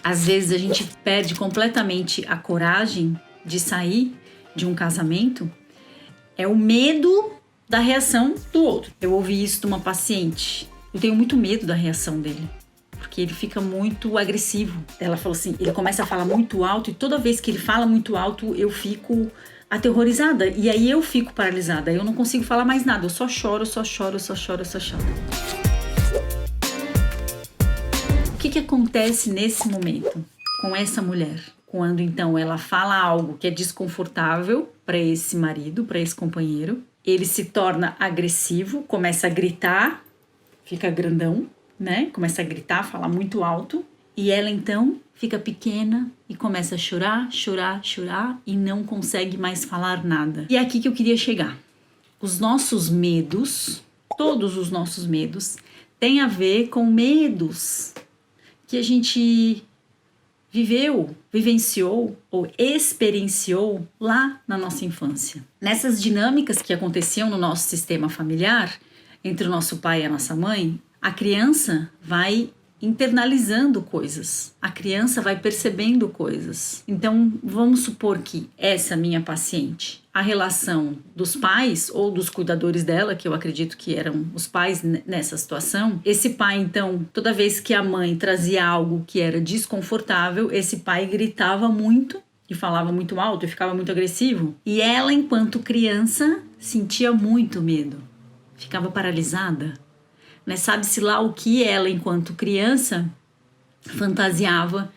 às vezes a gente perde completamente a coragem de sair de um casamento, é o medo da reação do outro. Eu ouvi isso de uma paciente. Eu tenho muito medo da reação dele, porque ele fica muito agressivo. Ela falou assim, ele começa a falar muito alto e toda vez que ele fala muito alto, eu fico aterrorizada. E aí eu fico paralisada, eu não consigo falar mais nada. Eu só choro, só choro, só choro, só choro. O que acontece nesse momento com essa mulher? Quando então ela fala algo que é desconfortável para esse marido, para esse companheiro, ele se torna agressivo, começa a gritar, fica grandão, né? Começa a gritar, falar muito alto, e ela então fica pequena e começa a chorar, chorar, chorar e não consegue mais falar nada. E é aqui que eu queria chegar. Os nossos medos, todos os nossos medos, têm a ver com medos que a gente viveu, vivenciou ou experienciou lá na nossa infância. Nessas dinâmicas que aconteciam no nosso sistema familiar, entre o nosso pai e a nossa mãe, a criança vai internalizando coisas, a criança vai percebendo coisas. Então, vamos supor que essa minha paciente, a relação dos pais ou dos cuidadores dela, que eu acredito que eram os pais nessa situação, esse pai, então, toda vez que a mãe trazia algo que era desconfortável, esse pai gritava muito e falava muito alto e ficava muito agressivo. E ela, enquanto criança, sentia muito medo, ficava paralisada. Mas sabe-se lá o que ela, enquanto criança, fantasiava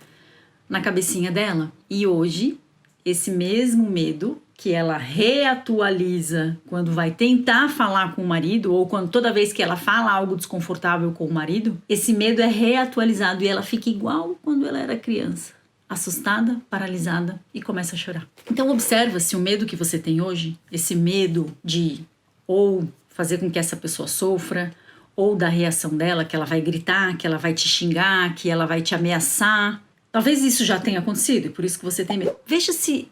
na cabecinha dela. E hoje, esse mesmo medo que ela reatualiza quando vai tentar falar com o marido, ou quando toda vez que ela fala algo desconfortável com o marido, esse medo é reatualizado e ela fica igual quando ela era criança. Assustada, paralisada e começa a chorar. Então observa se o medo que você tem hoje, esse medo de ou fazer com que essa pessoa sofra, ou da reação dela, que ela vai gritar, que ela vai te xingar, que ela vai te ameaçar. Talvez isso já tenha acontecido e por isso que você tem medo. Veja se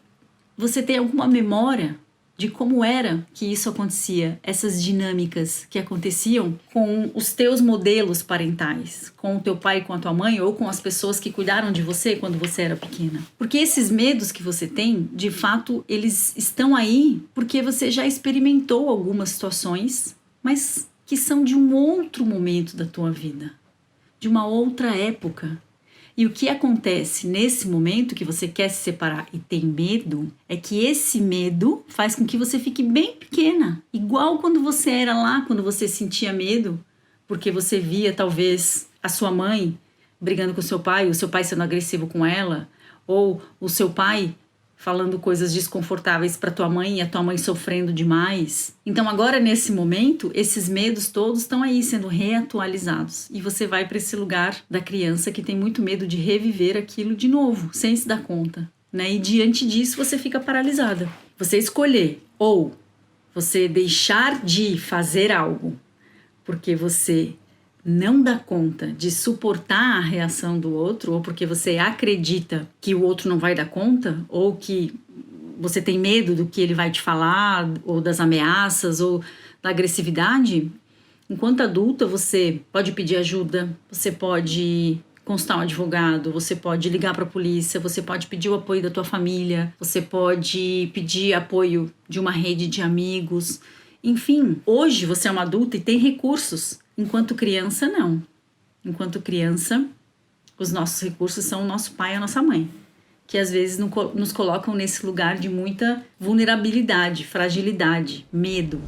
você tem alguma memória de como era que isso acontecia, essas dinâmicas que aconteciam com os teus modelos parentais, com o teu pai, com a tua mãe ou com as pessoas que cuidaram de você quando você era pequena. Porque esses medos que você tem, de fato, eles estão aí porque você já experimentou algumas situações, mas que são de um outro momento da tua vida, de uma outra época. E o que acontece nesse momento que você quer se separar e tem medo, é que esse medo faz com que você fique bem pequena. Igual quando você era lá, quando você sentia medo, porque você via talvez a sua mãe brigando com o seu pai sendo agressivo com ela, ou o seu pai falando coisas desconfortáveis para tua mãe e a tua mãe sofrendo demais. Então agora nesse momento, esses medos todos estão aí sendo reatualizados e você vai para esse lugar da criança que tem muito medo de reviver aquilo de novo, sem se dar conta, né? E diante disso você fica paralisada. Você escolher ou você deixar de fazer algo porque você não dá conta de suportar a reação do outro, ou porque você acredita que o outro não vai dar conta, ou que você tem medo do que ele vai te falar, ou das ameaças, ou da agressividade, enquanto adulta você pode pedir ajuda, você pode consultar um advogado, você pode ligar para a polícia, você pode pedir o apoio da tua família, você pode pedir apoio de uma rede de amigos. Enfim, hoje você é uma adulta e tem recursos. Enquanto criança, não. Enquanto criança, os nossos recursos são o nosso pai e a nossa mãe, que às vezes nos colocam nesse lugar de muita vulnerabilidade, fragilidade, medo.